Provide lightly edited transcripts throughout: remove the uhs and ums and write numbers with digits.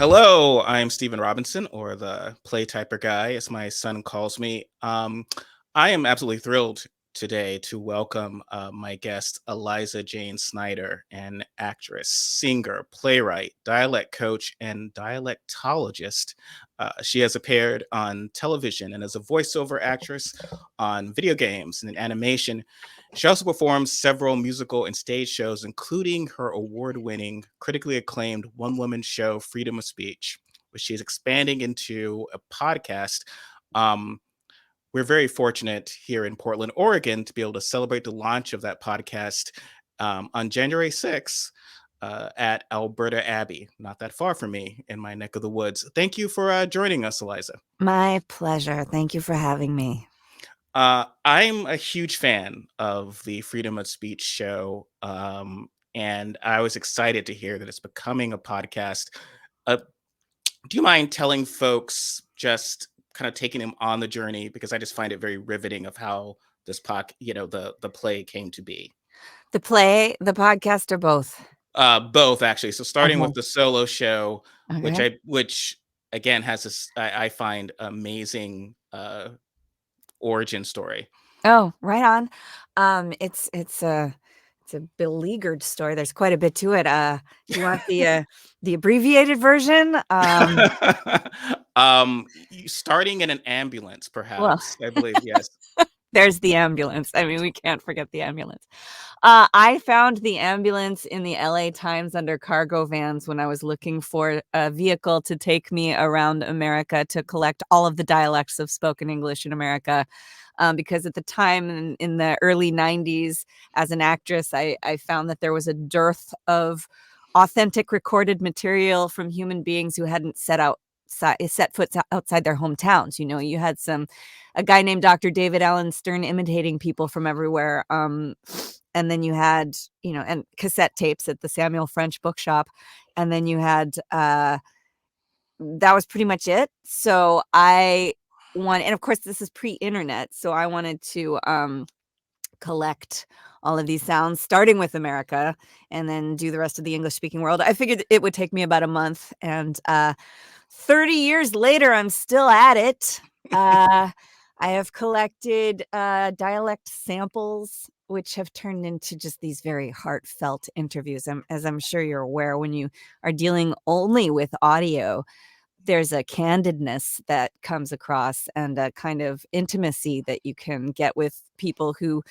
Hello, I'm Stephen Robinson, or the Play Typer Guy, as my son calls me. I am absolutely thrilled today to welcome my guest, Eliza Jane Schneider, an actress, singer, playwright, dialect coach, and dialectologist. She has appeared on television and as a voiceover actress on video games and in animation. She also performs several musical and stage shows, including her award winning, critically acclaimed one woman show, Freedom of Speech, which she is expanding into a podcast. Um, we're very fortunate here in Portland, Oregon, to be able to celebrate the launch of that podcast on January 6th at Alberta Abbey, not that far from me in my neck of the woods. Thank you for joining us, Eliza. My pleasure. Thank you for having me. I'm a huge fan of the Freedom of Speech show, and I was excited to hear that it's becoming a podcast. Uh, do you mind telling folks, just kind of taking them on the journey, because I just find it very riveting of how this the play came to be. The play, the podcast, or both? Both, actually. So starting with Okay. the solo show, which Okay. again has this I find amazing origin story. Oh, right on. It's a beleaguered story. There's quite a bit to it. Do you want the abbreviated version? Starting in an ambulance, Well, perhaps. I believe, yes. there's the ambulance. I mean, we can't forget the ambulance. I found the ambulance in the LA Times under cargo vans when I was looking for a vehicle to take me around America to collect all of the dialects of spoken English in America. Because at the time in the early 90s, as an actress, I found that there was a dearth of authentic recorded material from human beings who hadn't set foot outside their hometowns. You know, you had a guy named Dr. David Allen Stern imitating people from everywhere. And then you had, and cassette tapes at the Samuel French bookshop. And then you had, that was pretty much it. So and of course this is pre-internet. So I wanted to, collect all of these sounds, starting with America, and then do the rest of the English speaking world. I figured it would take me about a month, and 30 years later, I'm still at it. I have collected dialect samples, which have turned into just these very heartfelt interviews. As I'm sure you're aware, when you are dealing only with audio, there's a candidness that comes across and a kind of intimacy that you can get with people who,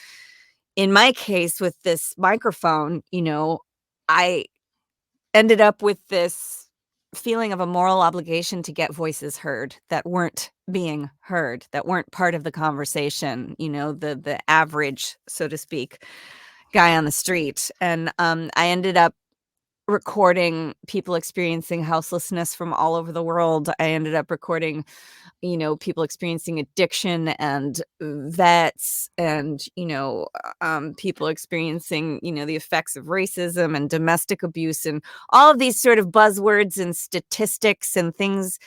in my case, with this microphone, I ended up with this feeling of a moral obligation to get voices heard that weren't being heard, that weren't part of the conversation, the average, so to speak, guy on the street. And I ended up recording people experiencing houselessness from all over the world. I ended up recording people experiencing addiction and vets and, people experiencing, the effects of racism and domestic abuse and all of these sort of buzzwords and statistics and things,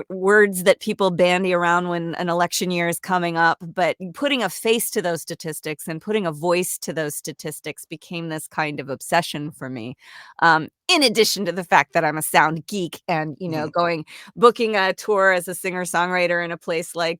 words that people bandy around when an election year is coming up. But putting a face to those statistics and putting a voice to those statistics became this kind of obsession for me. In addition to the fact that I'm a sound geek and, booking a tour as a singer-songwriter in a place like,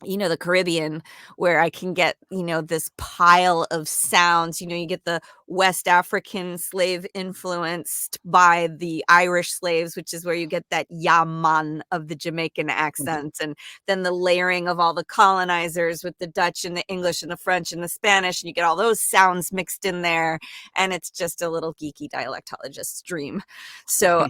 the Caribbean, where I can get, this pile of sounds. You get the West African slave influenced by the Irish slaves, which is where you get that yaman of the Jamaican accent. And then the layering of all the colonizers with the Dutch and the English and the French and the Spanish. And you get all those sounds mixed in there. And it's just a little geeky dialectologist's dream. So,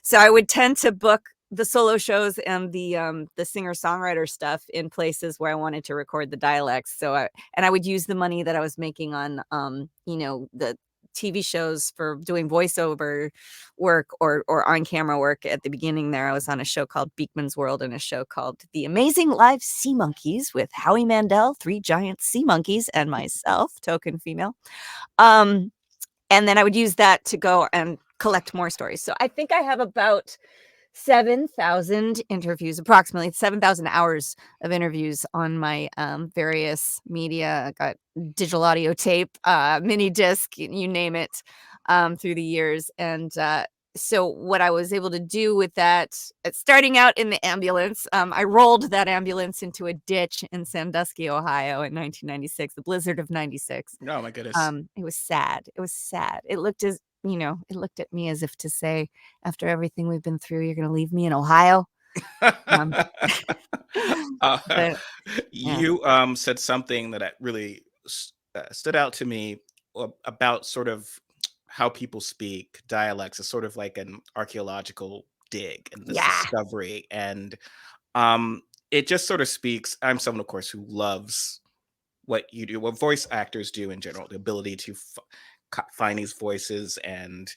so I would tend to book the solo shows and the singer-songwriter stuff in places where I wanted to record the dialects. So I would use the money that I was making on the TV shows for doing voiceover work or on camera work. At the beginning there, I was on a show called Beakman's World and a show called The Amazing Live Sea Monkeys with Howie Mandel, 3 giant sea monkeys, and myself, token female. And then I would use that to go and collect more stories. So I think I have about 7,000 interviews, approximately 7,000 hours of interviews on my various media. I got digital audio tape, mini disc, you name it, through the years. And so what I was able to do with that, starting out in the ambulance, I rolled that ambulance into a ditch in Sandusky, Ohio in 1996, the blizzard of 96. Oh my goodness. It was sad. It was sad. It looked as it looked at me as if to say, "After everything we've been through, you're gonna leave me in Ohio?" Um, uh, but yeah. you said something that really stood out to me about sort of how people speak dialects. Is sort of like an archaeological dig and this Yeah. discovery, and um, it just sort of speaks. I'm someone, of course, who loves what you do, what voice actors do in general, the ability to find these voices and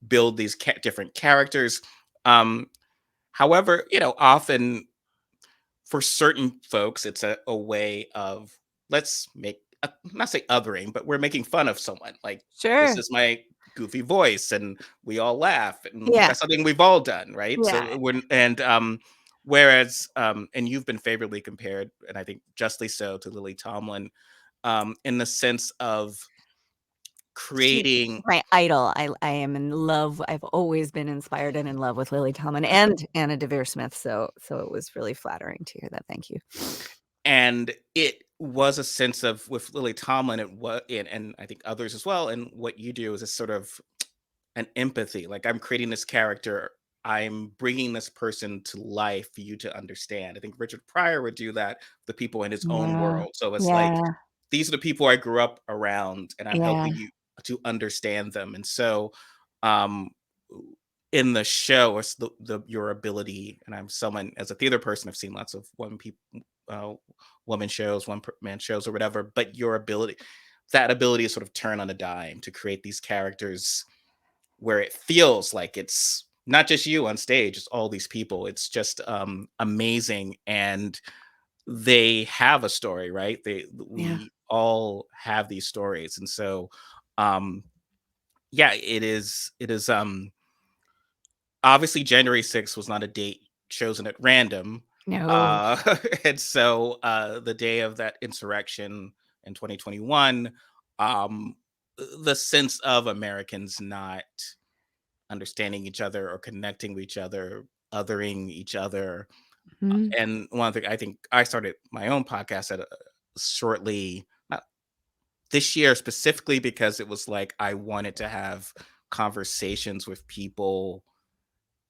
build these different characters. Um, However, often for certain folks, it's a way of let's make not say othering, but we're making fun of someone. Like this Sure. is my goofy voice, and we all laugh, and Yeah. that's something we've all done, right? Yeah. So when and whereas and you've been favorably compared, and I think justly so, to Lily Tomlin, in the sense of She's creating. my idol. I am in love. I've always been inspired and in love with Lily Tomlin and Anna Devere Smith, so it was really flattering to hear that. Thank you. And it was a sense of with Lily Tomlin, it was, and I think others as well. And what you do is a sort of an empathy. Like I'm creating this character, I'm bringing this person to life for you to understand. I think Richard Pryor would do that, the people in his own Yeah. world. So it's like Yeah. these are the people I grew up around, and I'm Yeah. helping you to understand them. And so, um, in the show, it's the your ability, and I'm someone as a theater person, I've seen lots of uh, woman shows, man shows, or whatever. But your ability, that ability, to sort of turn on a dime to create these characters where it feels like it's not just you on stage, it's all these people. It's just amazing, and they have a story, right? Yeah. We all have these stories, and so um yeah, it is obviously January 6th was not a date chosen at random. No. uh and so the day of that insurrection in 2021, um the sense of Americans not understanding each other or connecting with each other, othering each other. Mhm. And one thing, I think I started my own podcast at shortly, not this year specifically, because it was like I wanted to have conversations with people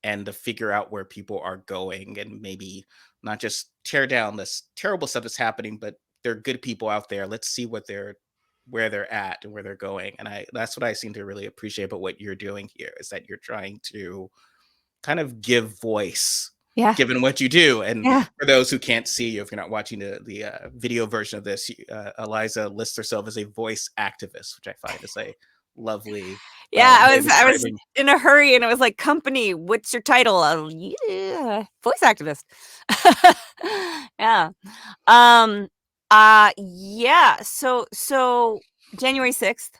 and to figure out where people are going, and maybe not just tear down this terrible stuff that's happening, but there are good people out there. Let's see where they're at and where they're going. And I that's what I seem to really appreciate about what you're doing here, is that you're trying to kind of give voice, Yeah. given what you do. And Yeah. for those who can't see you, if you're not watching the video version of this, Eliza lists herself as a voice activist, which I find is a lovely Yeah, way of I was describing. in a hurry and it was like, "Company, what's your title?" Yeah, voice activist. Yeah. Um, yeah, so January 6th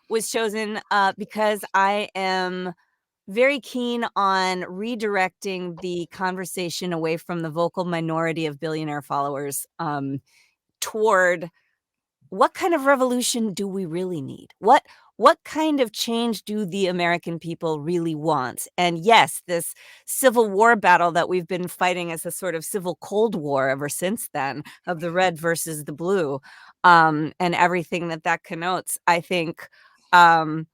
was chosen, because I am very keen on redirecting the conversation away from the vocal minority of billionaire followers, toward what kind of revolution do we really need? What kind of change do the American people really want? And yes, this civil war battle that we've been fighting as a sort of civil cold war ever since then, of the red versus the blue, and everything that that connotes, I think, um,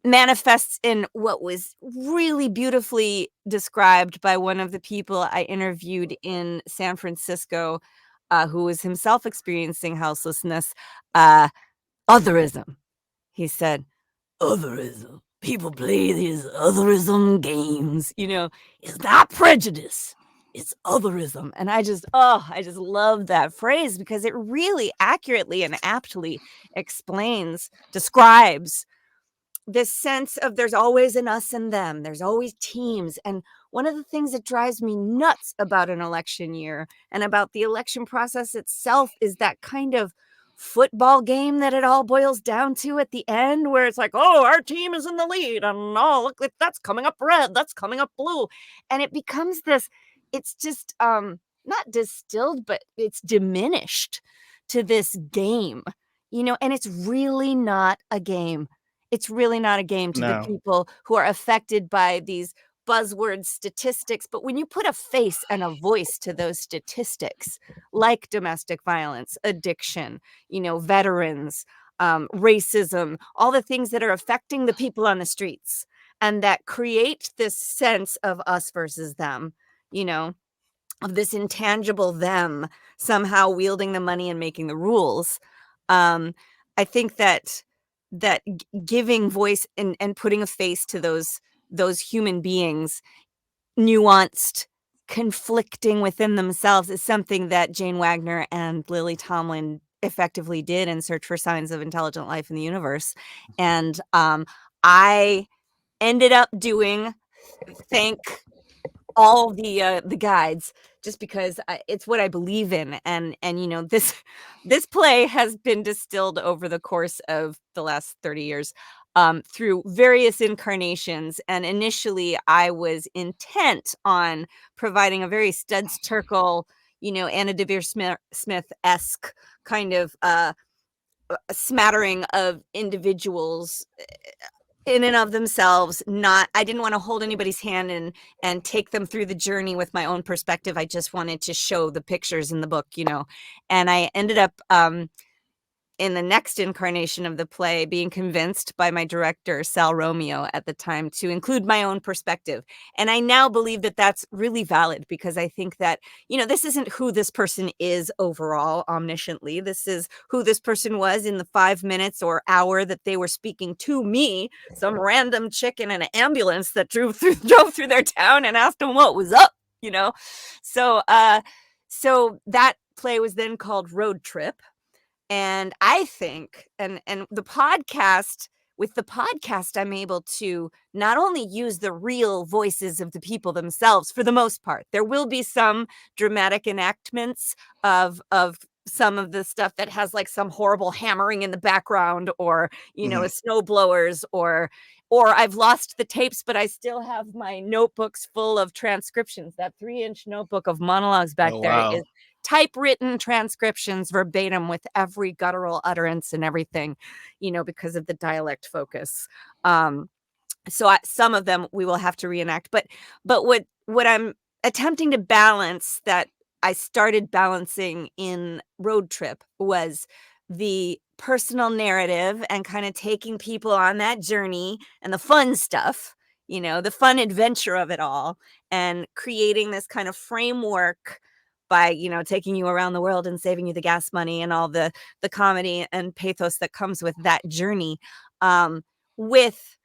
manifests in what was really beautifully described by one of the people I interviewed in San Francisco, who was himself experiencing houselessness, uh, otherism. He said, "Otherism. People play these otherism games, it's not prejudice. It's otherism." And I just love that phrase because it really accurately and aptly describes this sense of there's always an us and them, there's always teams. And one of the things that drives me nuts about an election year and about the election process itself is that kind of football game that it all boils down to at the end, where it's like, oh, our team is in the lead, and oh, look, that's coming up red, that's coming up blue. And it becomes this, it's just not distilled, but it's diminished to this game, and it's really not a game. It's really not a game to the No. people who are affected by these buzzword statistics. But when you put a face and a voice to those statistics, like domestic violence, addiction, veterans, racism, all the things that are affecting the people on the streets, and that create this sense of us versus them, of this intangible them somehow wielding the money and making the rules. I think that giving voice and putting a face to those human beings, nuanced, conflicting within themselves, is something that Jane Wagner and Lily Tomlin effectively did in Search for Signs of Intelligent Life in the Universe. And I ended up doing, thank all the guides, just because it's what I believe in, and this play has been distilled over the course of the last 30 years, through various incarnations. And initially, I was intent on providing a very Studs Terkel, Anna Devere Smith-esque kind of a smattering of individuals in and of themselves. I didn't want to hold anybody's hand and take them through the journey with my own perspective. I just wanted to show the pictures in the book, and I ended up in the next incarnation of the play being convinced by my director, Sal Romeo, at the time, to include my own perspective. And I now believe that that's really valid, because I think that, this isn't who this person is overall omnisciently. This is who this person was in the 5 minutes or hour that they were speaking to me, some random chick in an ambulance that drove through their town and asked them what was up, So, so that play was then called Road Trip. And I think, and the podcast, with the podcast, I'm able to not only use the real voices of the people themselves for the most part. There will be some dramatic enactments of some of the stuff that has like some horrible hammering in the background, or a snow blowers, or I've lost the tapes, but I still have my notebooks full of transcriptions. That 3-inch notebook of monologues back Oh, there wow. is typewritten transcriptions verbatim, with every guttural utterance and everything, because of the dialect focus. So some of them we will have to reenact, but what I'm attempting to balance, that I started balancing in Road Trip, was the personal narrative and kind of taking people on that journey and the fun stuff, the fun adventure of it all, and creating this kind of framework by, taking you around the world and saving you the gas money and all the comedy and pathos that comes with that journey, with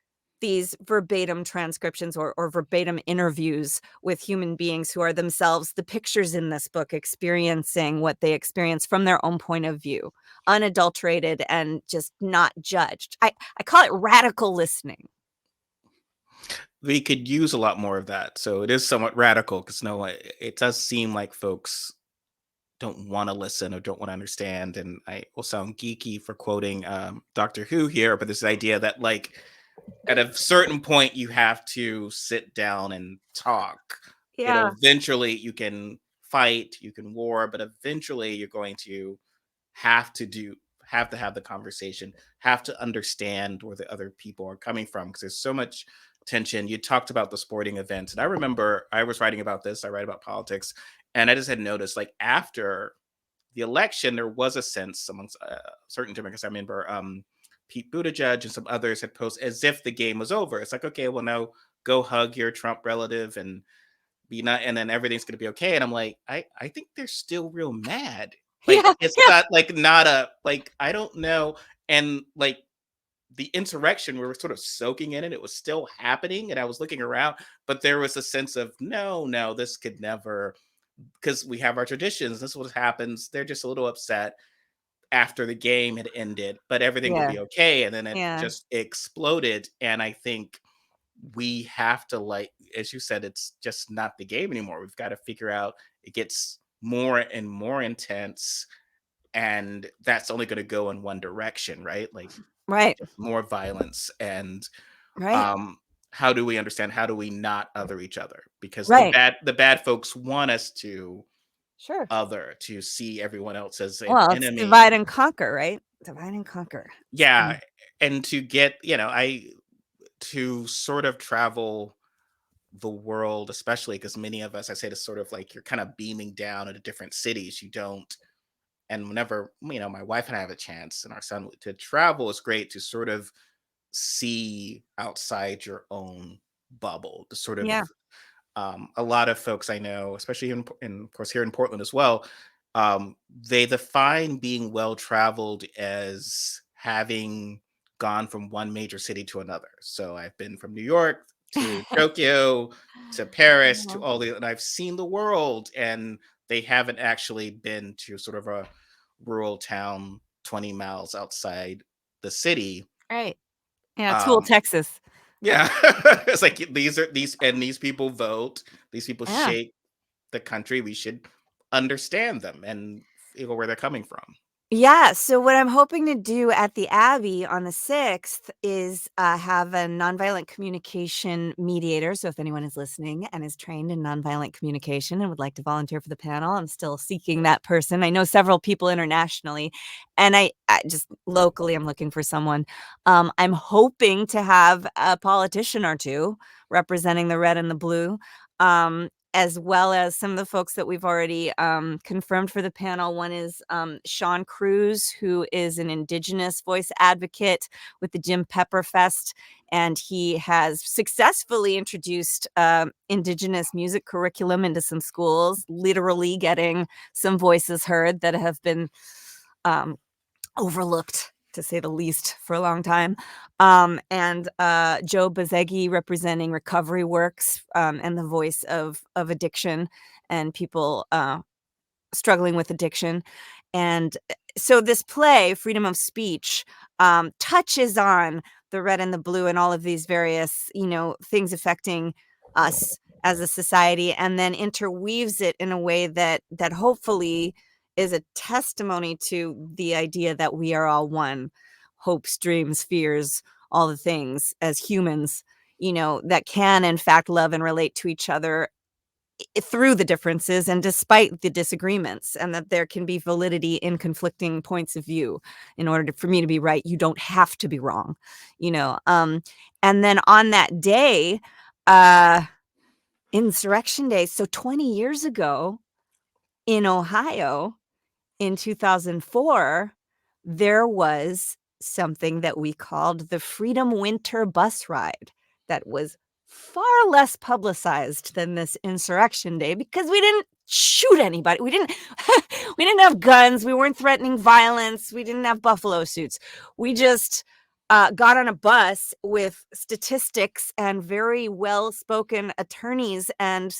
these verbatim transcriptions, or verbatim interviews with human beings who are themselves the pictures in this book, experiencing what they experience from their own point of view, unadulterated and just not judged. I call it radical listening. We could use a lot more of that. So it is somewhat radical because no, it does seem like folks don't want to listen or don't want to understand. And I will sound geeky for quoting Doctor Who here, but this idea that like at a certain point you have to sit down and talk. Yeah. Eventually you can fight, you can war, but eventually you're going to have to do have to have the conversation, have to understand where the other people are coming from because there's so much tension. You talked about the sporting events, and I remember I was writing about this. I write about politics, and I just had noticed like after the election, there was a sense amongst certain Democrats. I remember Pete Buttigieg and some others had posted as if the game was over. It's like, okay, well now go hug your Trump relative and be not, and then everything's going to be okay. And I'm like, I think they're still real mad. Like Yeah. it's Yeah. not a like I don't know. And like the insurrection, we were sort of soaking in it. It was still happening, and I was looking around, but there was a sense of no, this could never, because we have our traditions. This is what happens. They're just a little upset after the game had ended, but everything will Yeah. be okay. And then it Yeah. just exploded. And I think we have to, like, as you said, it's just not the game anymore. We've got to figure out it gets more and more intense, and that's only going to go in one direction, right? Like Right. just more violence. And Right. um how do we understand, how do we not other each other? Because Right. the bad folks want us to Sure. other, to see everyone else as an Well, it's enemy. divide and conquer, right? Divide and conquer. It's Yeah, fun. and to get, I to sort of travel the world, especially because many of us, I say, this sort of like you're kind of beaming down into different cities. You don't, and whenever my wife and I have a chance, and our son, to travel, is great to sort of see outside your own bubble. To sort of, Yeah. a lot of folks I know, especially of course here in Portland as well, they define being well traveled as having gone from one major city to another. So I've been from New York to Tokyo to Paris to Uh-huh. and I've seen the world, and they haven't actually been to sort of a rural town 20 miles outside the city. Right. Yeah, Tool, Um, Texas. yeah, it's like these people vote, these people Yeah. shape the country. We should understand them and feel where they're coming from. Yeah, so what I'm hoping to do at the Abbey on the 6th is, have a nonviolent communication mediator, so if anyone is listening and is trained in nonviolent communication and would like to volunteer for the panel, I'm still seeking that person. I know several people internationally, and I just locally, I'm looking for someone. I'm hoping to have a politician or 2 representing the red and the blue, as well as some of the folks that we've already confirmed for the panel. One is Sean Cruz, who is an Indigenous voice advocate with the Jim Pepper Fest, and he has successfully introduced Indigenous music curriculum into some schools, literally getting some voices heard that have been um, overlooked, to say the least, for a long time. And Joe Bazegi representing Recovery Works, and the voice of addiction and people struggling with addiction. And so this play, Freedom of Speech, touches on the red and the blue and all of these various, things affecting us as a society, and then interweaves it in a way that hopefully is a testimony to the idea that we are all one. Hopes, dreams, fears, all the things as humans, that can in fact love and relate to each other through the differences and despite the disagreements, and that there can be validity in conflicting points of view. In order for me to be right, you don't have to be wrong, and then on that day, uh insurrection day, so 20 years ago in Ohio, in 2004, there was something that we called the Freedom Winter Bus Ride that was far less publicized than this insurrection day because we didn't shoot anybody. We didn't we didn't have guns, we weren't threatening violence, we didn't have buffalo suits. We just got on a bus with statistics and very well-spoken attorneys and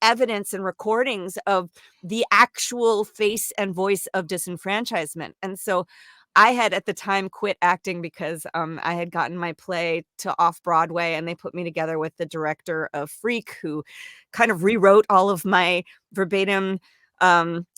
evidence and recordings of the actual face and voice of disenfranchisement. And so I had at the time quit acting because I had gotten my play to off Broadway, and they put me together with the director of Freak, who kind of rewrote all of my verbatim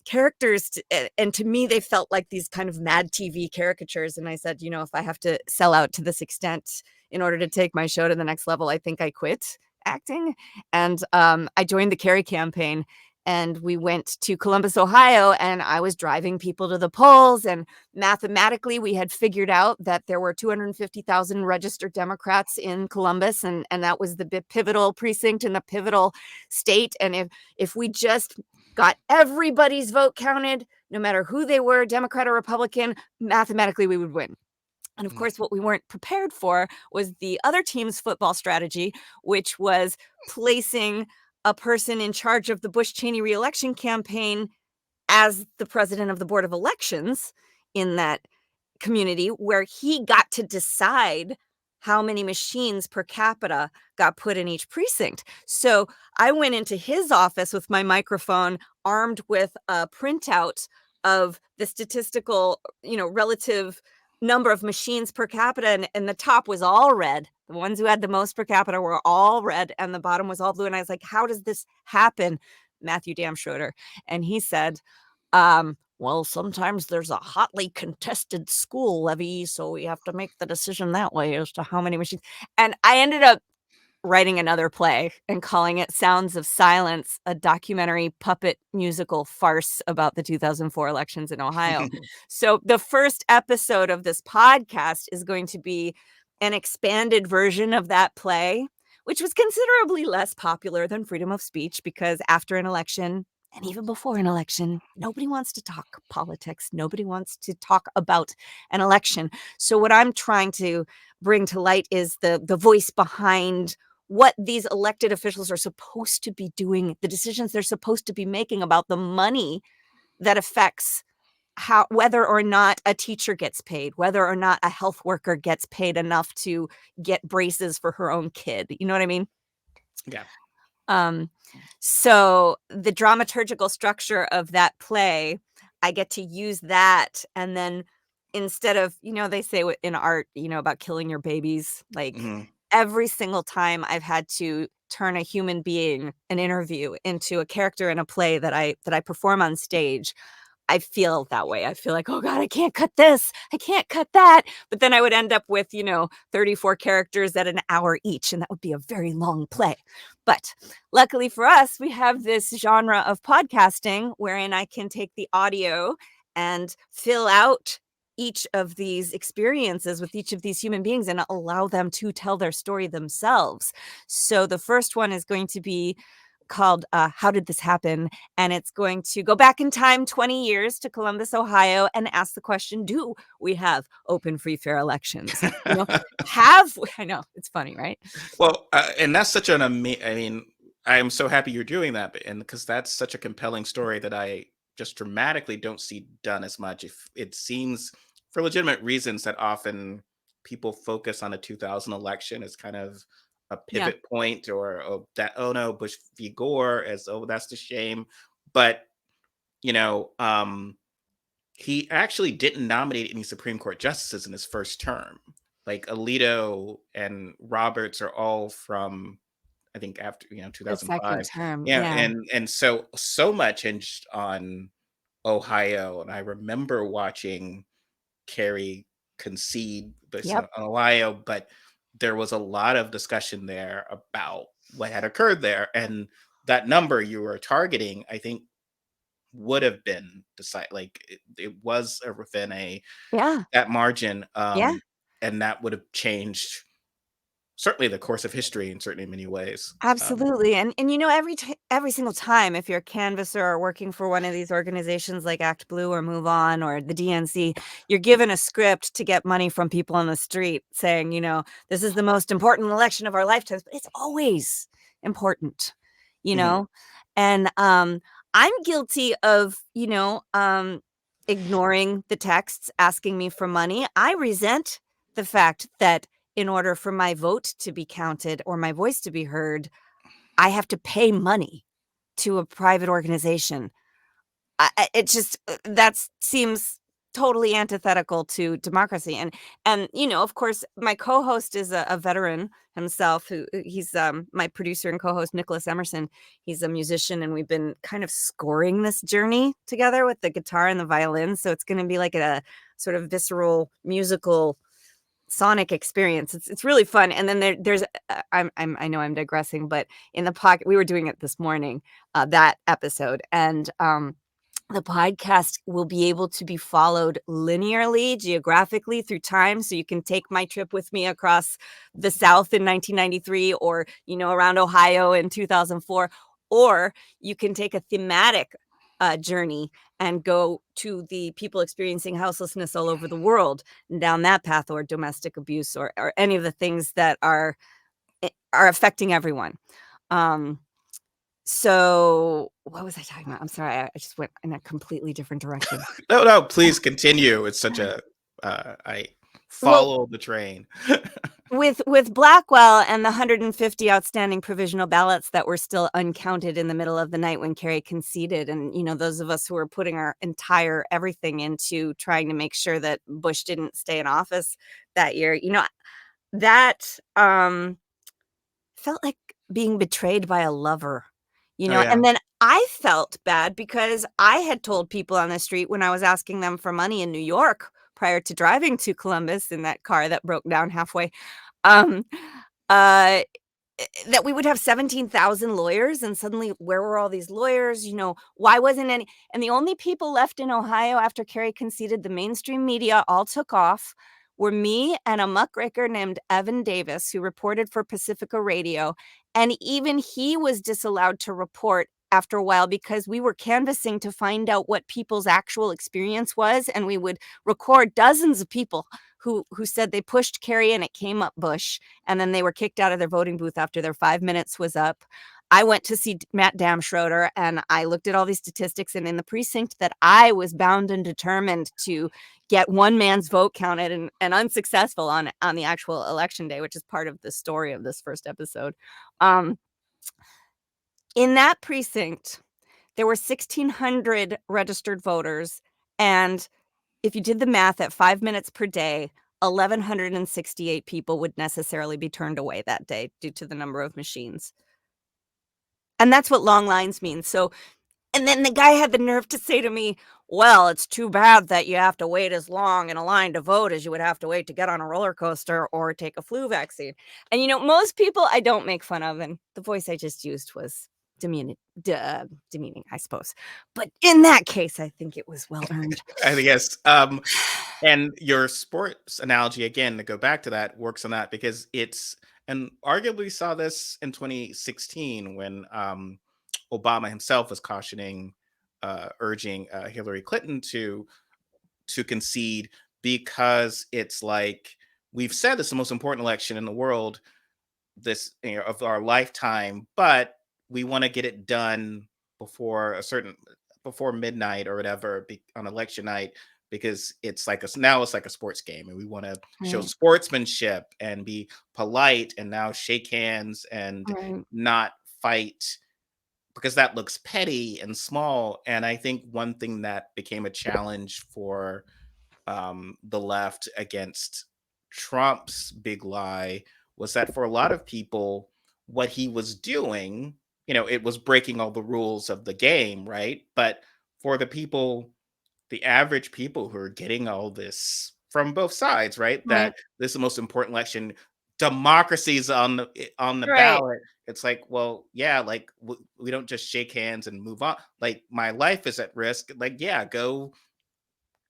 characters. And to me, they felt like these kind of Mad TV caricatures. And I said, if I have to sell out to this extent in order to take my show to the next level, I think I quit acting. And I joined the Kerry campaign, and we went to Columbus, Ohio, and I was driving people to the polls. And mathematically, we had figured out that there were 250,000 registered Democrats in Columbus, and that was the pivotal precinct in the pivotal state. And if we just got everybody's vote counted, no matter who they were, Democrat or Republican, mathematically we would win. And of Mm, course, what we weren't prepared for was the other team's football strategy, which was placing a person in charge of the Bush-Cheney reelection campaign as the president of the Board of Elections in that community, where he got to decide how many machines per capita got put in each precinct. So I went into his office with my microphone, armed with a printout of the statistical, relative number of machines per capita, and the top was all red. The ones who had the most per capita were all red, and the bottom was all blue. And I was like, how does this happen, Matthew Damschroeder? And he said, well, sometimes there's a hotly contested school levy, so we have to make the decision that way as to how many machines. And I ended up writing another play and calling it Sounds of Silence, a documentary puppet musical farce about the 2004 elections in Ohio. So the first episode of this podcast is going to be an expanded version of that play, which was considerably less popular than freedom of speech, because after an election, and even before an election, nobody wants to talk politics. Nobody wants to talk about an election. So what I'm trying to bring to light is the voice behind what these elected officials are supposed to be doing, the decisions they're supposed to be making about the money that affects how, whether or not a teacher gets paid, whether or not a health worker gets paid enough to get braces for her own kid. You know what I mean? Yeah. Um, so the dramaturgical structure of that play, I get to use that. And then instead of, they say in art, about killing your babies, like Hmm. every single time I've had to turn a human being, an interview, into a character in a play that I perform on stage, I feel that way. I feel like, oh God, I can't cut this. I can't cut that. But then I would end up with, 34 characters at an hour each, and that would be a very long play. But luckily for us, we have this genre of podcasting wherein I can take the audio and fill out each of these experiences with each of these human beings and allow them to tell their story themselves. So the first one is going to be called How Did This Happen? And it's going to go back in time 20 years to Columbus, Ohio, and ask the question, do we have open, free, fair elections? I know, it's funny, right? Well, and that's such an I mean, I'm so happy you're doing that, and because that's such a compelling story that I just dramatically don't see done as much. If it seems, for legitimate reasons, that often people focus on a 2000 election as kind of a Yeah. pivot point, or oh no, Bush v. Gore, as oh that's the shame. But you know, he actually didn't nominate any Supreme Court justices in his first term. Like Alito and Roberts are all from, I think, after The second 2005. term. Yeah, Yeah. and so much hinged on Ohio, and I remember watching Kerry concede based Yep. on Ohio, but there was a lot of discussion there about what had occurred there, and that number you were targeting, I think, would have been decided, like it was within a Yeah. that margin, Yeah. and that would have changed certainly the course of history in certainly many ways. Absolutely. And every single time, if you're a canvasser or working for one of these organizations like Act Blue or Move On or the DNC, you're given a script to get money from people on the street saying, this is the most important election of our lifetimes, but it's always important, you Mhm. know? And I'm guilty of, ignoring the texts asking me for money. I resent the fact that in order for my vote to be counted or my voice to be heard, I have to pay money to a private organization. It just that seems totally antithetical to democracy. And of course, my co-host is a veteran himself. Who he's my producer and co-host Nicholas Emerson. He's a musician, and we've been kind of scoring this journey together with the guitar and the violin. So it's going to be like a sort of visceral musical sonic experience. It's really fun. And then there's I know I'm digressing, but in the pocket, we were doing it this morning, that episode, and the podcast will be able to be followed linearly, geographically through time. So you can take my trip with me across the South in 1993, or, around Ohio in 2004, or you can take a thematic journey and go to the people experiencing houselessness all over the world and down that path, or domestic abuse, or any of the things that are affecting everyone. So what was I talking about? I'm sorry. I just went in a completely different direction. No, no, please continue. It's such a I Well, follow the train. with Blackwell and the 150 outstanding provisional ballots that were still uncounted in the middle of the night when Kerry conceded, and those of us who were putting our entire everything into trying to make sure that Bush didn't stay in office that year, that felt like being betrayed by a lover, Oh yeah. and then I felt bad because I had told people on the street when I was asking them for money in New York prior to driving to Columbus in that car that broke down halfway, um, uh, that we would have 17,000 lawyers, and suddenly where were all these lawyers? Why wasn't any? And the only people left in Ohio after Kerry conceded, the mainstream media all took off, were me and a muckraker named Evan Davis, who reported for Pacifica Radio. And even he was disallowed to report after a while because we were canvassing to find out what people's actual experience was. And we would record dozens of people who said they pushed Kerry and it came up Bush, and then they were kicked out of their voting booth after their 5 minutes was up. I went to see Matt Damschroeder, and I looked at all these statistics, and in the precinct that I was bound and determined to get one man's vote counted, and unsuccessful on the actual election day, which is part of the story of this first episode. In that precinct, there were 1,600 registered voters, and if you did the math at 5 minutes per day, 1,168 people would necessarily be turned away that day due to the number of machines. And that's what long lines mean. So, and then the guy had the nerve to say to me, well, it's too bad that you have to wait as long in a line to vote as you would have to wait to get on a roller coaster or take a flu vaccine. And, most people I don't make fun of, and the voice I just used was demeaning, I suppose. But in that case, I think it was well earned. I think yes. And your sports analogy, again, to go back to that, works on that because and arguably saw this in 2016 when Obama himself was cautioning, urging Hillary Clinton to concede because it's like we've said this is the most important election in the world, this of our lifetime, but we want to get it done before before midnight or whatever on election night because now it's like a sports game and we want to show Right. sportsmanship and be polite and now shake hands and Right. not fight because that looks petty and small. And I think one thing that became a challenge for the left against Trump's big lie was that for a lot of people, what he was doing, it was breaking all the rules of the game, right? But for the average people who are getting all this from both sides, right? Right. That this is the most important election. Democracy's on the Right. ballot. It's like, well, yeah, like we don't just shake hands and move on. Like my life is at risk. Like, yeah, go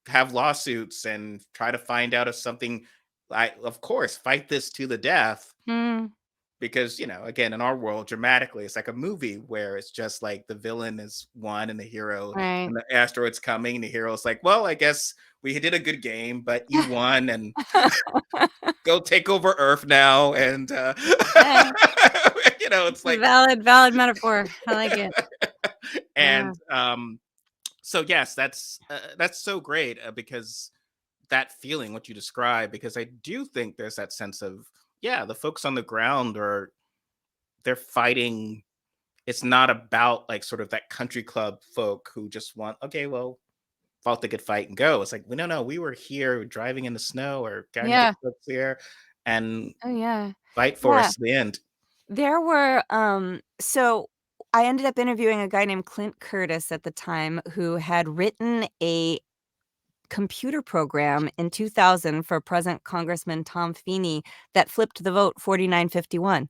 have lawsuits and try to find out if something of course fight this to the death Mm, because again in our world dramatically it's like a movie where it's just like the villain is one and the hero right. and the asteroid's coming and the hero's like, well, I guess we did a good game but you won and go take over earth now and Yeah, it's like valid metaphor. I like it. Yeah. and so yes, that's so great because that feeling what you describe because I do think there's that sense of yeah, the folks on the ground they're fighting. It's not about like sort of that country club folk who just want, okay, well, fought the good fight and go. It's like, we no, we were here driving in the snow or trying to get Yeah. folks here and Oh, yeah. fight for Yeah. us to the end. There were, so I ended up interviewing a guy named Clint Curtis at the time who had written a computer program in 2000 for present Congressman Tom Feeney that flipped the vote 49-51.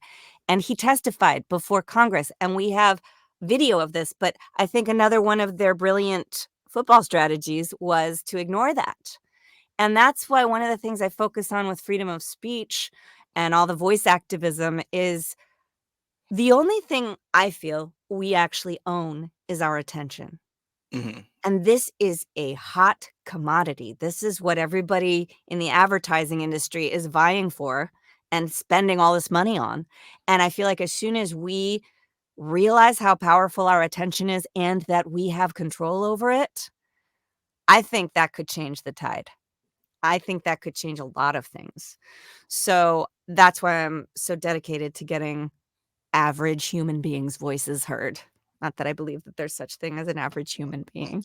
And he testified before Congress. And we have video of this. But I think another one of their brilliant football strategies was to ignore that. And that's why one of the things I focus on with freedom of speech and all the voice activism is the only thing I feel we actually own is our attention. Mhm. And this is a hot commodity. This is what everybody in the advertising industry is vying for and spending all this money on. And I feel like as soon as we realize how powerful our attention is and that we have control over it, I think that could change the tide. I think that could change a lot of things. So that's why I'm so dedicated to getting average human beings' voices heard. Not that I believe that there's such thing as an average human being.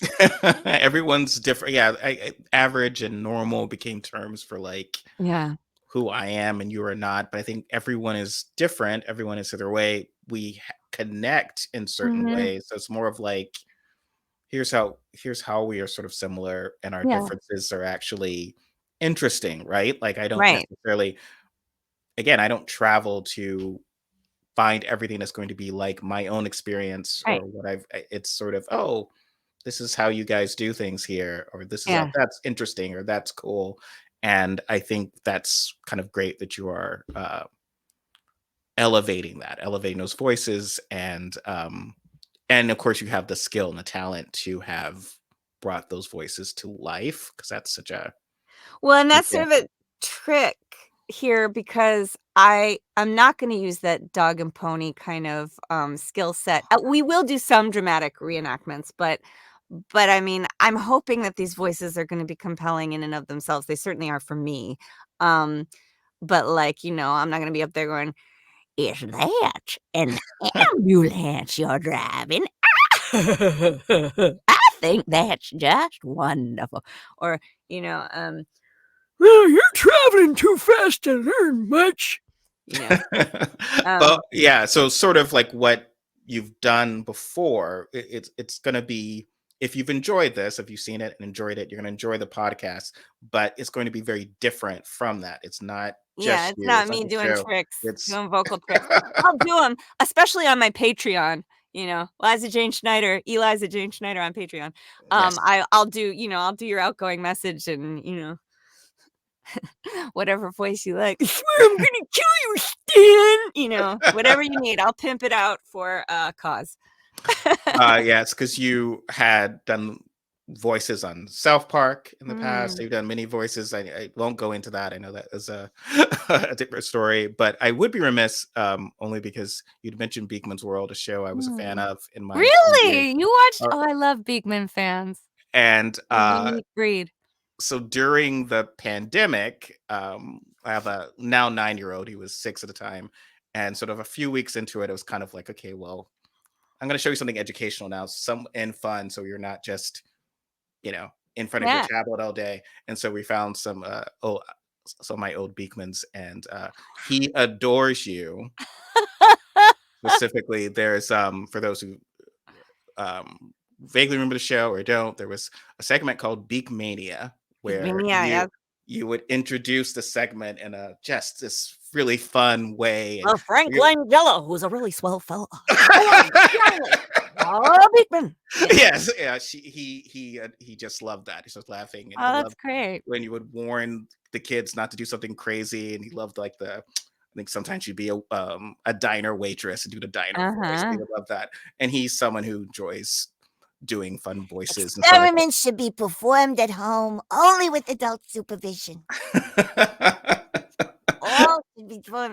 Everyone's different. Yeah, average and normal became terms for like Yeah. who I am and you are not. But I think everyone is different. Everyone is their way. We connect in certain Mhm. ways. So it's more of like here's how we are sort of similar and our Yeah. differences are actually interesting, right? Like I don't Right. necessarily again, I don't travel to find everything that's going to be like my own experience or Right. what it's sort of, oh, this is how you guys do things here, or this is Yeah. that's interesting, or that's cool. And I think that's kind of great that you are elevating those voices, and of course you have the skill and the talent to have brought those voices to life, because that's such a Well, and that's sort of example. a trick here because I'm not gonna use that dog and pony kind of, skill set. We will do some dramatic reenactments, but I mean, I'm hoping that these voices are gonna be compelling in and of themselves. They certainly are for me. Um, but, like, I'm not gonna be up there going, "Is that an ambulance you're driving? I think that's just wonderful." Or, you know, um "Well, you're traveling too fast to learn much." You know, But um, yeah, so sort of like what you've done before, it's going to be, if you've enjoyed this, if you've seen it and enjoyed it, you're going to enjoy the podcast, but it's going to be very different from that. It's not yeah, just it's you, not it's not me the doing show. tricks, It's doing vocal tricks. I'll do them, especially on my Patreon, Eliza Jane Schneider on Patreon. yes. I'll do your outgoing message and, whatever voice you like. "I swear I'm gonna kill you, Stan," whatever you need, I'll pimp it out for a cause. Yeah, it's because you had done voices on South Park in the past. Mm, You've done many voices. I won't go into that. I know that is a, a different story, but I would be remiss, only because you'd mentioned Beakman's World, a show I was a fan mm. of in my teen years. Really? You watched Uh, Oh, I love Beakman fans. and A unique breed. so during the pandemic, I have a now 9-year old. He was 6 at the time, and sort of a few weeks into it, it was kind of like, okay, well, I'm going to show you something educational now, some and fun, so you're not just in front of your Yeah. tablet all day. And so we found some of my old Beekmans, and he adores you. Specifically, there's for those who vaguely remember the show or don't, there was a segment called Beakmania where Yeah, yeah. you would introduce the segment in a just this really fun way, and Frank you Langella, who's a really swell fella. Go on, Charlie. Oh, Beekman. Yeah. yes, yeah, he just loved that. He starts laughing, and he Oh, that's loved great. when you would warn the kids not to do something crazy, and he loved like I think sometimes you'd be a diner waitress and do the diner voice. He Uh-huh. would love that, and he's someone who enjoys doing fun voices and stuff like Experiments should be performed at home only with adult supervision. that.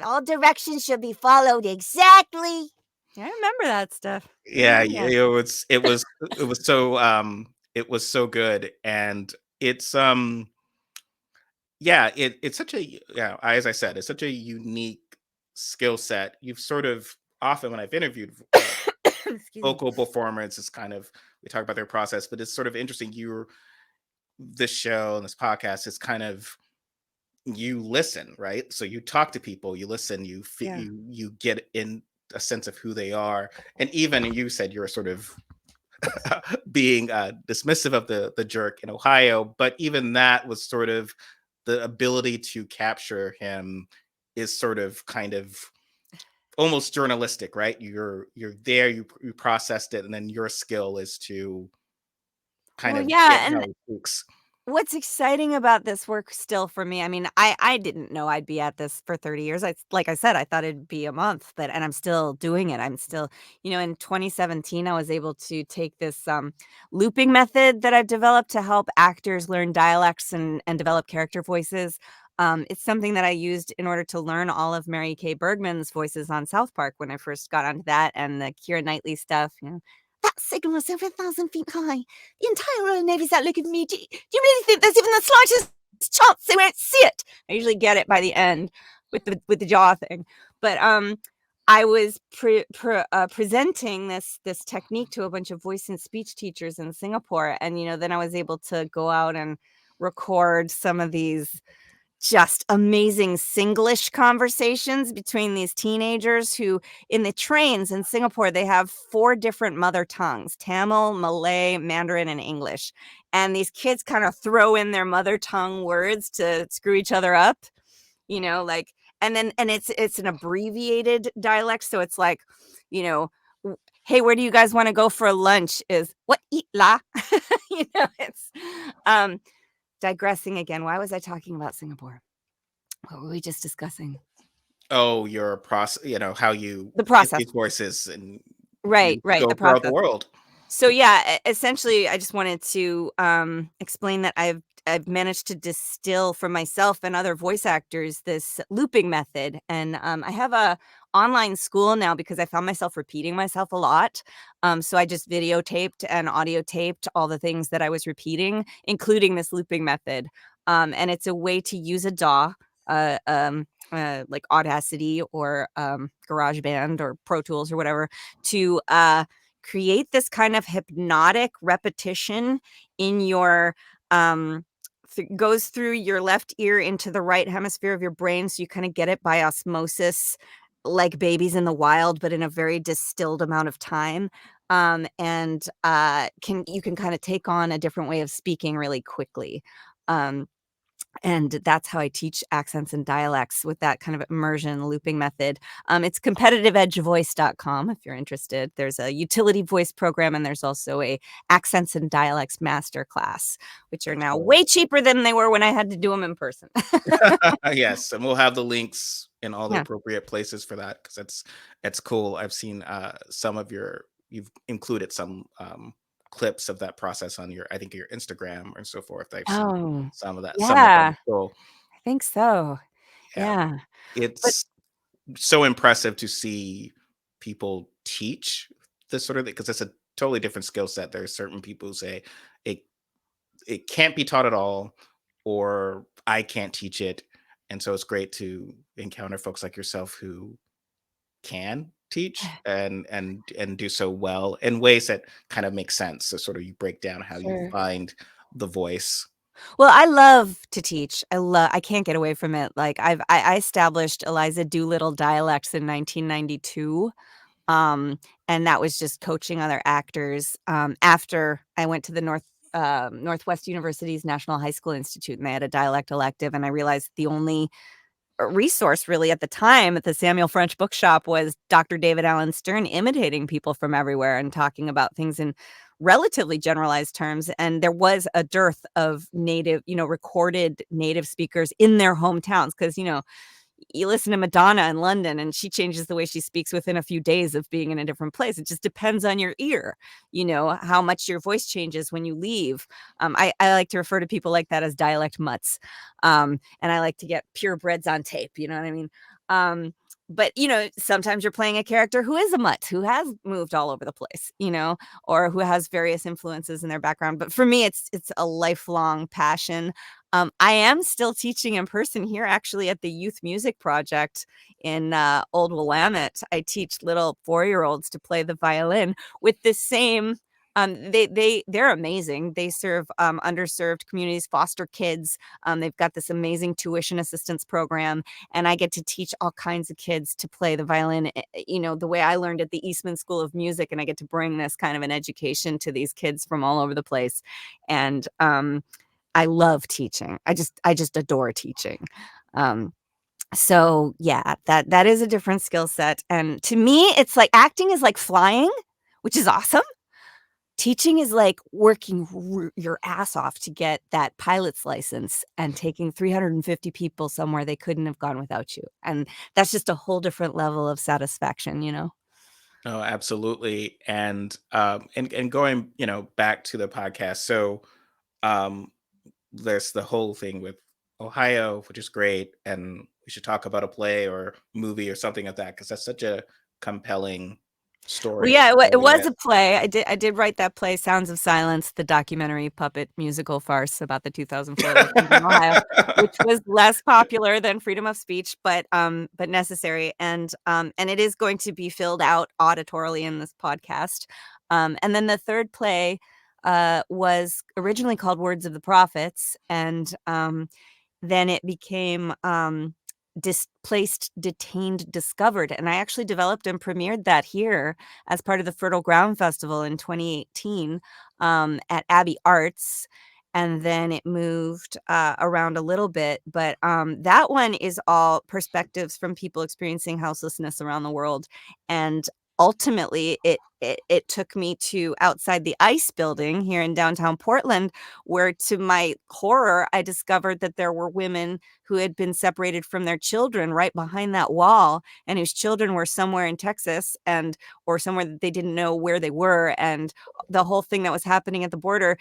All directions should be followed exactly. Yeah, I remember that stuff. I Yeah, remember that. it was so good, and it's yeah, it's such a as I said, it's such a unique skill set. You've sort of often when I've interviewed Excuse me. vocal performers, it's kind of we talk about their process, but it's sort of interesting. You're this show and this podcast is kind of you listen, right? So you talk to people, you listen, Yeah. you get in a sense of who they are, and even you said you're sort of being dismissive of the jerk in Ohio, but even that was sort of the ability to capture him is sort of kind of almost journalistic, right? You're there, you processed it, and then your skill is to kind Well, of get yeah, how and he speaks. what's exciting about this work still for me, I mean, I didn't know I'd be at this for 30 years. Like I said, I thought it'd be a month, and I'm still doing it. I'm still, in 2017, I was able to take this looping method that I've developed to help actors learn dialects and develop character voices. It's something that I used in order to learn all of Mary Kay Bergman's voices on South Park when I first got onto that, and the Keira Knightley stuff. That signal is over 1,000 feet high. The entire Royal Navy's out looking for me. Do you really think there's even the slightest chance they won't see it? I usually get it by the end with the jaw thing. But I was presenting this technique to a bunch of voice and speech teachers in Singapore, and then I was able to go out and record some of these just amazing Singlish conversations between these teenagers who, in the trains in Singapore, they have 4 different mother tongues: Tamil, Malay, Mandarin, and English. And these kids kind of throw in their mother tongue words to screw each other up, like, and it's an abbreviated dialect, so it's like, you know, hey, where do you guys want to go for lunch? Is what eat la? It's digressing again. Why was I talking about Singapore? What were we just discussing? Oh, your process, how you The get process. these voices and Right, you right, go the throughout the process. world. So yeah, essentially, I just wanted to explain that I've managed to distill for myself and other voice actors this looping method, and I have a online school now because I found myself repeating myself a lot. So I just videotaped and audio taped all the things that I was repeating, including this looping method. And it's a way to use a DAW, like Audacity or GarageBand or Pro Tools or whatever, to create this kind of hypnotic repetition in your goes through your left ear into the right hemisphere of your brain, so you kind of get it by osmosis, like babies in the wild, but in a very distilled amount of time. And can you can kind of take on a different way of speaking really quickly. um, and that's how I teach accents and dialects with that kind of immersion looping method. It's competitiveedgevoice.com if you're interested. There's a utility voice program, and there's also a accents and dialects masterclass, which are now way cheaper than they were when I had to do them in person. Yes, and we'll have the links in all the Yeah. appropriate places for that because it's cool. I've seen some of you've included some clips of that process on I think your Instagram and so forth. I've seen Oh, some of them. yeah, So I think so. yeah, Yeah. But it's so impressive to see people teach this sort of thing because it's a totally different skill set. There are certain people who say it it can't be taught at all, or I can't teach it. And so it's great to encounter folks like yourself who can teach and do so well in ways that kind of make sense. So sort of you break down how you sure. find the voice. Well, I love to teach. I can't get away from it. Like I established Eliza Doolittle dialects in 1992. Um, and that was just coaching other actors. After I went to the Northwest University's National High School Institute, and they had a dialect elective, and I realized the only resource really at the time at the Samuel French Bookshop was Dr. David Allen Stern imitating people from everywhere and talking about things in relatively generalized terms. And there was a dearth of native, recorded native speakers in their hometowns because, you listen to Madonna in London and she changes the way she speaks within a few days of being in a different place. It just depends on your ear, how much your voice changes when you leave. I like to refer to people like that as dialect mutts. And I like to get purebreds on tape, you know what I mean? But sometimes you're playing a character who is a mutt, who has moved all over the place, or who has various influences in their background. But for me, it's a lifelong passion. I am still teaching in person here, actually, at the Youth Music Project in Old Willamette. I teach little 4-year-olds to play the violin with the same. They're amazing. They serve underserved communities, foster kids. They've got this amazing tuition assistance program, and I get to teach all kinds of kids to play the violin. The way I learned at the Eastman School of Music, and I get to bring this kind of an education to these kids from all over the place, and I love teaching. I just adore teaching. Um, so yeah, that is a different skill set. And to me, it's like acting is like flying, which is awesome. Teaching is like working your ass off to get that pilot's license and taking 350 people somewhere they couldn't have gone without you. And that's just a whole different level of satisfaction. Oh, absolutely. And going, back to the podcast. So um there's the whole thing with Ohio, which is great, and we should talk about a play or movie or something like that because that's such a compelling Well, story. yeah, it Telling was it. a play. I did write that play, Sounds of Silence, the documentary puppet musical farce about the 2004 elections in Ohio, which was less popular than Freedom of Speech, but necessary. And it is going to be filled out auditorily in this podcast. And then the third play was originally called Words of the Prophets, and then it became Displaced, Detained, Discovered. And I actually developed and premiered that here as part of the Fertile Ground Festival in 2018 at Abbey Arts. and then it moved around a little bit. But that one is all perspectives from people experiencing houselessness around the world. And ultimately, it took me to outside the ICE building here in downtown Portland, where to my horror, I discovered that there were women who had been separated from their children right behind that wall, and whose children were somewhere in Texas and or somewhere that they didn't know where they were, and the whole thing that was happening at the border,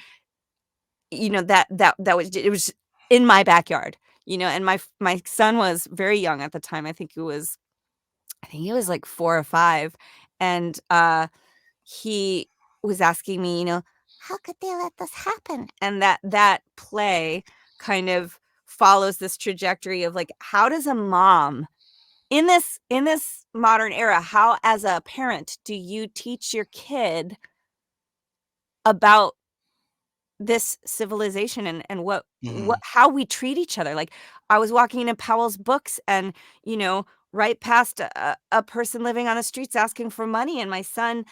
that was it was in my backyard, and my son was very young at the time. I think he was like 4 or 5, and he was asking me, "How could they let this happen?" And that play kind of follows this trajectory of, like, how does a mom in this modern era, how as a parent do you teach your kid about this civilization and what Mhm. how we treat each other? Like, I was walking into Powell's Books and, right past a person living on the streets asking for money, and my son,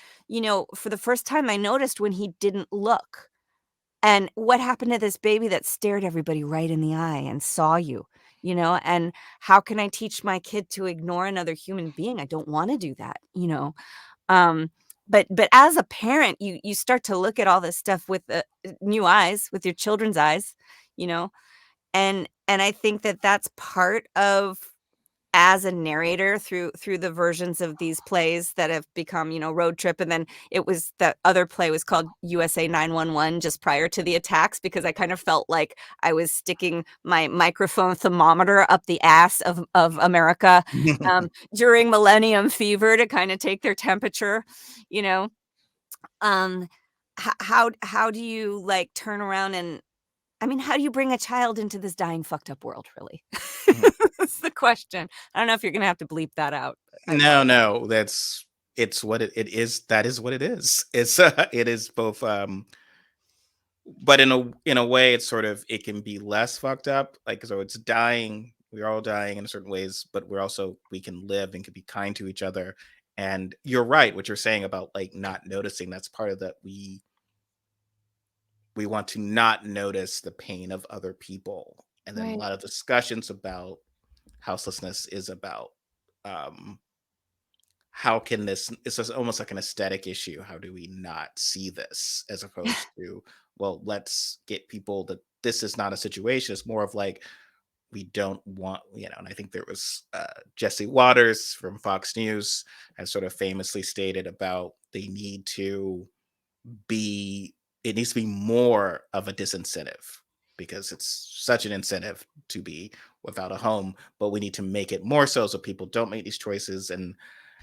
for the first time I noticed when he didn't look. And what happened to this baby that stared everybody right in the eye and saw you, and how can I teach my kid to ignore another human being? I don't want to do that. Um, but as a parent, you start to look at all this stuff with new eyes, with your children's eyes, you know, and I think that that's part of, as a narrator through the versions of these plays that have become, Road Trip, and then it was that other play was called USA 911 just prior to the attacks, because I kind of felt like I was sticking my microphone thermometer up the ass of America during Millennium Fever to kind of take their temperature, you know. Um, how do you, like, turn around and, I mean, how do you bring a child into this dying, fucked up world, really? Mhm. That's the question. I don't know if you're gonna have to bleep that out. I No, apologize. no, it's what it is. That is what it is. It's it is both but in a way it's sort of, it can be less fucked up, like, so it's dying, we're all dying in certain ways, but we can live and can be kind to each other. And you're right, what you're saying about, like, not noticing, that's part of that. We want to not notice the pain of other people. And then a Right. lot of discussions about houselessness is about, um how can this, it's just almost like an aesthetic issue. How do we not see this, as opposed to, well, let's get people that this is not a situation. It's more of like, we don't want, and I think there was Jesse Waters from Fox News has sort of famously stated about, they need to be, it needs to be more of a disincentive, because it's such an incentive to be without a home, but we need to make it more so people don't make these choices. And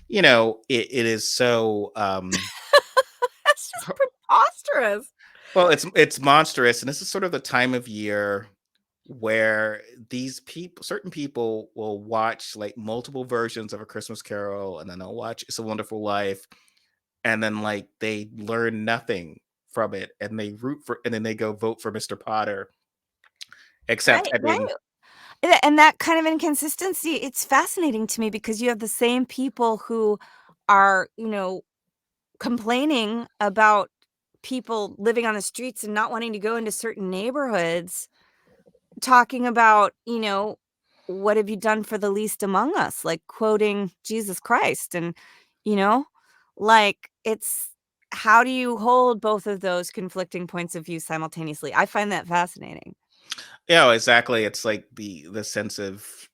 it is so That's just preposterous. well, it's monstrous, and this is sort of the time of year where these people, certain people, will watch like multiple versions of A Christmas Carol, and then they'll watch It's a Wonderful Life, and then, like, they learn nothing from it, and they root for, and then they go vote for Mr. Potter, except Right, everyone. right. And that kind of inconsistency, it's fascinating to me because you have the same people who are, complaining about people living on the streets and not wanting to go into certain neighborhoods, talking about, "What have you done for the least among us?" Like, quoting Jesus Christ, and, you know, like, it's how do you hold both of those conflicting points of view simultaneously? I find that fascinating. Yeah, exactly. It's like the sense of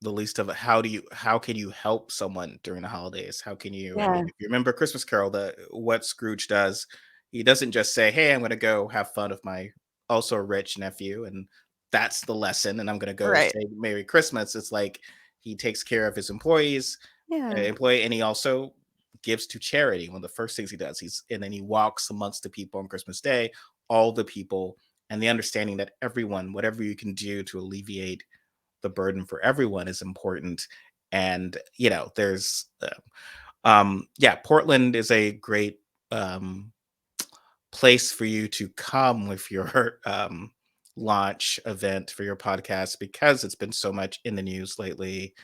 the least of it. How can you help someone during the holidays? How can you? I mean, Yeah, if you remember Christmas Carol, the what Scrooge does, he doesn't just say, "Hey, I'm going to go have fun with my also rich nephew," and that's the lesson, and I'm going to go right. say Merry Christmas. It's like he takes care of his employees, Yeah. and he also gives to charity. One of the first things he does, and then he walks amongst the people on Christmas Day, all the people, and the understanding that everyone, whatever you can do to alleviate the burden for everyone, is important. And there's yeah, Portland is a great um place for you to come with your launch event for your podcast, because it's been so much in the news lately.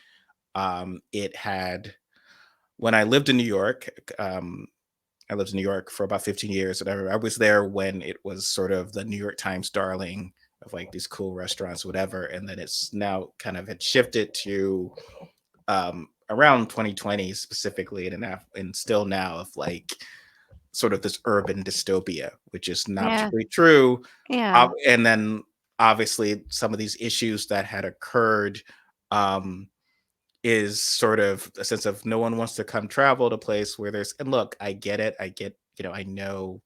It had, when I lived in New York, I lived in New York for about 15 years, and I was there when it was sort of the New York Times darling of like these cool restaurants, whatever. And then it's now kind of had shifted to around 2020 specifically, and still now of like sort of this urban dystopia, which is not Yeah. particularly true. Yeah. And then obviously some of these issues that had occurred um, is sort of a sense of no one wants to come travel to a place where there's, and look, I get it. I get, I know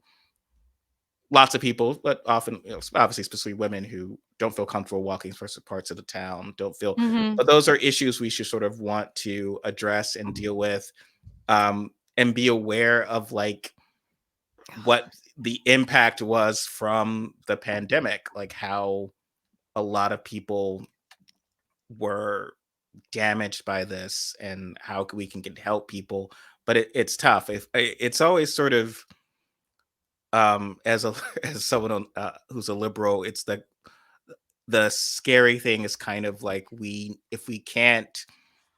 lots of people, but often, obviously, especially women who don't feel comfortable walking through certain parts of the town, don't feel, Mhm. but those are issues we should sort of want to address and deal with, and be aware of like what the impact was from the pandemic, like how a lot of people were damaged by this and how we can get help people. But it's tough. It's always sort of as a as someone who's a liberal, it's the scary thing is kind of like we if we can't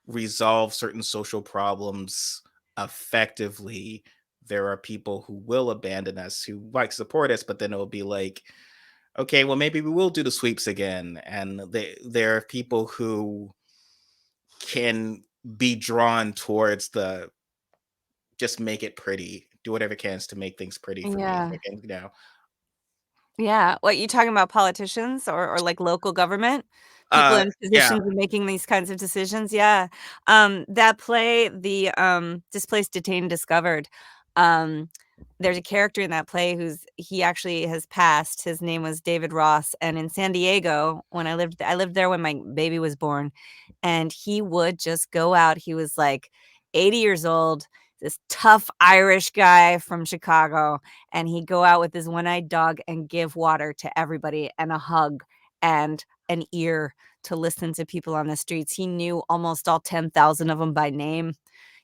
resolve certain social problems effectively, there are people who will abandon us, who like support us, but then it'll be like, okay, well maybe we will do the sweeps again. And there are people who can be drawn towards the just make it pretty, do whatever it can to make things pretty for me. If Yeah. I can, Yeah. What, you talking about politicians or like local government? People in yeah, positions of making these kinds of decisions? Yeah. That play, the Displaced, Detained, Discovered, um, there's a character in that play he actually has passed. His name was David Ross, and in San Diego, when I lived there when my baby was born, and he would just go out. He was like 80 years old, this tough Irish guy from Chicago, and he'd go out with his one-eyed dog and give water to everybody and a hug and an ear to listen to people on the streets. He knew almost all 10,000 of them by name,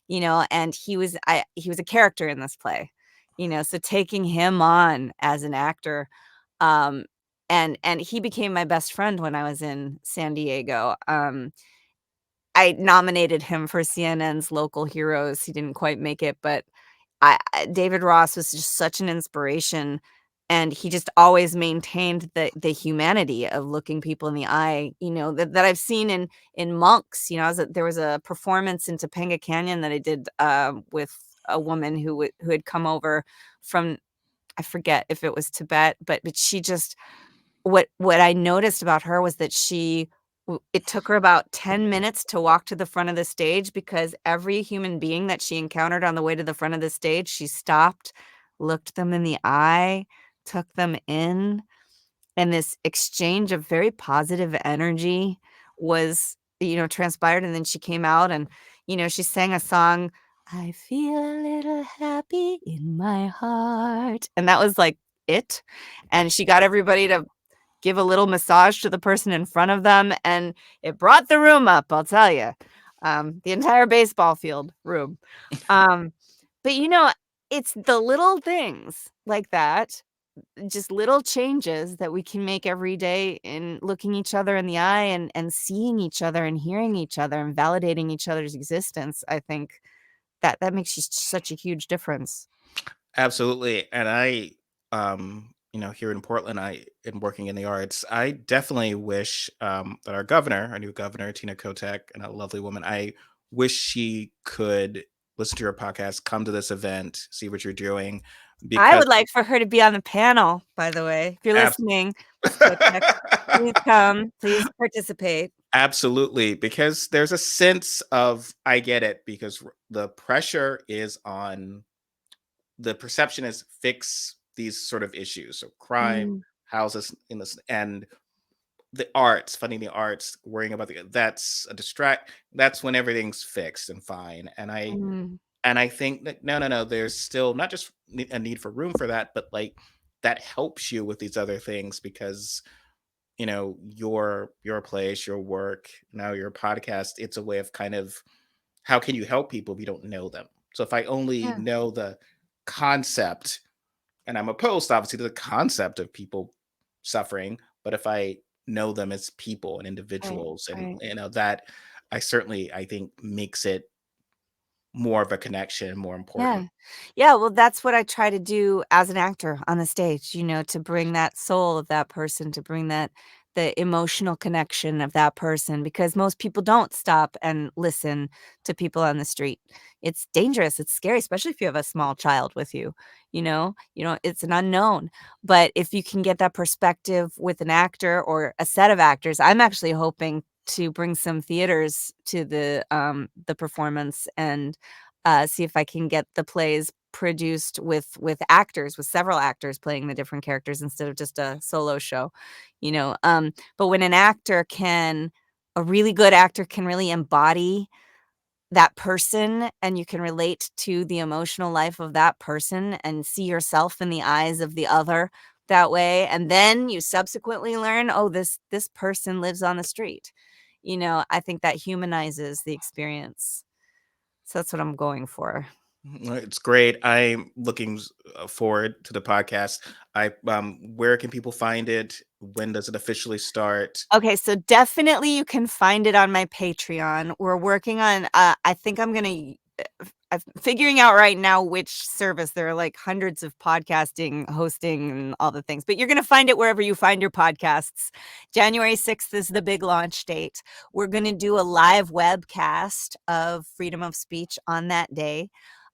and he was a character in this play, so taking him on as an actor, um, and he became my best friend when I was in San Diego. I nominated him for CNN's Local Heroes. He didn't quite make it, but David Ross was just such an inspiration, and he just always maintained the humanity of looking people in the eye, that I've seen in monks. There was a performance in Topanga Canyon that I did with a woman who had come over from, I forget if it was Tibet, but she just, what I noticed about her was that it took her about 10 minutes to walk to the front of the stage, because every human being that she encountered on the way to the front of the stage, she stopped, looked them in the eye, took them in, and this exchange of very positive energy was, transpired. And then she came out and, she sang a song, "I feel a little happy in my heart." And that was like it. And she got everybody to give a little massage to the person in front of them, and it brought the room up, I'll tell you. The entire baseball field room. Um, but, it's the little things like that, just little changes that we can make every day in looking each other in the eye and seeing each other and hearing each other and validating each other's existence. I think that makes such a huge difference. absolutely. And here in Portland, I am working in the arts. I definitely wish that our new governor, Tina Kotek, and a lovely woman, I wish she could listen to your podcast, come to this event, see what you're doing, I because would like for her to be on the panel, by the way. If you're abs- listening, Ms. Kotek, please come. Please participate. absolutely, because there's a sense of I get it, because the pressure is on, the perception is fix these sort of issues, so crime, Mm, houses in this, and the arts, funding the arts, worrying about that's a distract. That's when everything's fixed and fine. mm, And I think that no, no, no. There's still not just a need for room for that, but like that helps you with these other things, because your place, your work, now your podcast. It's a way of kind of how can you help people if you don't know them. So if I only yeah, know the concept, and I'm opposed obviously to the concept of people suffering, but if I know them as people and right, individuals, and right. that I certainly, I think, makes it more of a connection, more Yeah. important. Yeah, well, that's what I try to do as an actor on the stage, to bring that soul of that person, to bring the emotional connection of that person, because most people don't stop and listen to people on the street. It's dangerous, it's scary, especially if you have a small child with you, it's an unknown. But if you can get that perspective with an actor or a set of actors, I'm actually hoping to bring some theaters to the performance and see if I can get the plays produced with actors, with several actors playing the different characters instead of just a solo show, but when a really good actor can really embody that person, and you can relate to the emotional life of that person and see yourself in the eyes of the other that way, and then you subsequently learn, oh, this person lives on the street. I think that humanizes the experience. So that's what I'm going for. It's great. I'm looking forward to the podcast. Where can people find it? When does it officially start? Okay, so definitely you can find it on my Patreon. We're working on, I think I'm figuring out right now which service. There are like hundreds of podcasting, hosting, and all the things, but you're going to find it wherever you find your podcasts. January 6th is the big launch date. We're going to do a live webcast of freedom of speech on that day.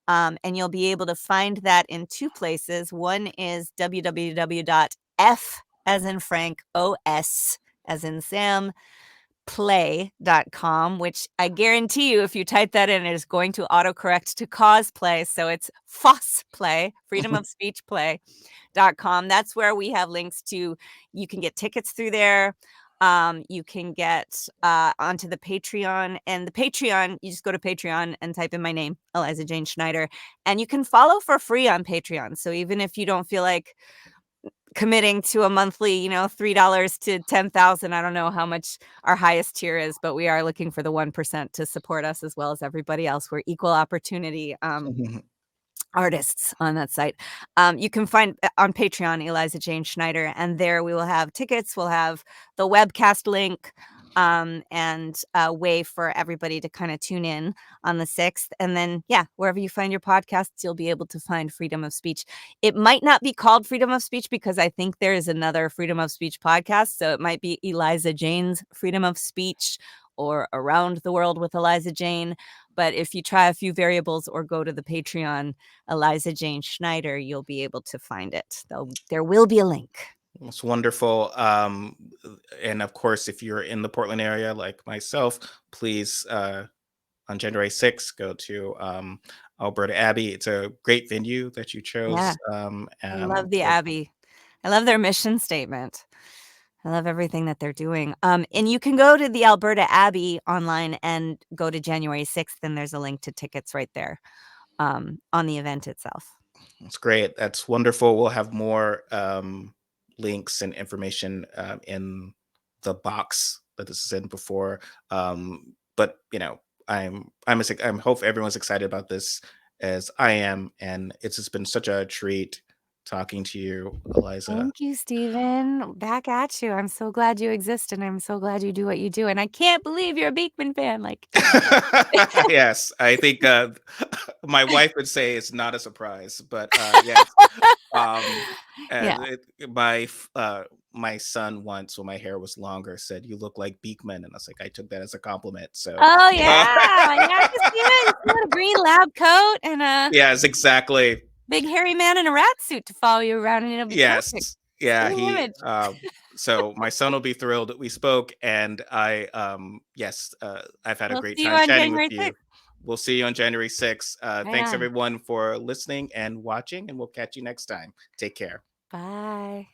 And you'll be able to find that in two places. One is www.f as in Frank, OS as in Sam, play.com, which I guarantee you, if you type that in, it is going to autocorrect to cosplay. So it's FOSSplay, freedom of speech play.com. That's where we have links to, you can get tickets through there. You can get onto the Patreon, and the Patreon, you just go to Patreon and type in my name, Eliza Jane Schneider, and you can follow for free on Patreon. So even if you don't feel like committing to a monthly, $3 to 10,000. I don't know how much our highest tier is, but we are looking for the 1% to support us as well as everybody else. We're equal opportunity artists on that site. You can find on Patreon Eliza Jane Schneider, and there we will have tickets. We'll have the webcast link, and a way for everybody to kind of tune in on the 6th. And then, yeah, wherever you find your podcasts, you'll be able to find Freedom of Speech. It might not be called Freedom of Speech because I think there is another Freedom of Speech podcast. So it might be Eliza Jane's Freedom of Speech or Around the World with Eliza Jane. But if you try a few variables or go to the Patreon, Eliza Jane Schneider, you'll be able to find it. There will be a link. It's wonderful. And of course, if you're in the Portland area like myself, please, on January 6th, go to Alberta Abbey. It's a great venue that you Yeah, chose. I love the Abbey. I love their mission statement. I love everything that they're doing. And you can go to the Alberta Abbey online and go to January 6th, and there's a link to tickets right there on the event itself. That's great. That's wonderful. We'll have more links and information in the box that this is in before. But I'm hope everyone's excited about this as I am, and it's just been such a treat talking to you, Eliza. Thank you, Stephen. Back at you. I'm so glad you exist, and I'm so glad you do what you do. And I can't believe you're a Beakman fan. Like, Yes, I think my wife would say it's not a surprise, but yes. Um, yeah. my son once, when my hair was longer, said, "You look like Beakman," and I was like, I took that as a compliment. So, Oh yeah, yeah. I just see it. You got a green lab coat and a yes, exactly. big hairy man in a rat suit to follow you around, and it'll be perfect. Yes, yeah. Spitting He. image. So my son will be thrilled that we spoke, and yes, I've had a We'll great see you time on chatting with January you. 6th. We'll see you on January 6th. Right Thanks on. everyone for listening and watching, and we'll catch you next time. Take care. Bye.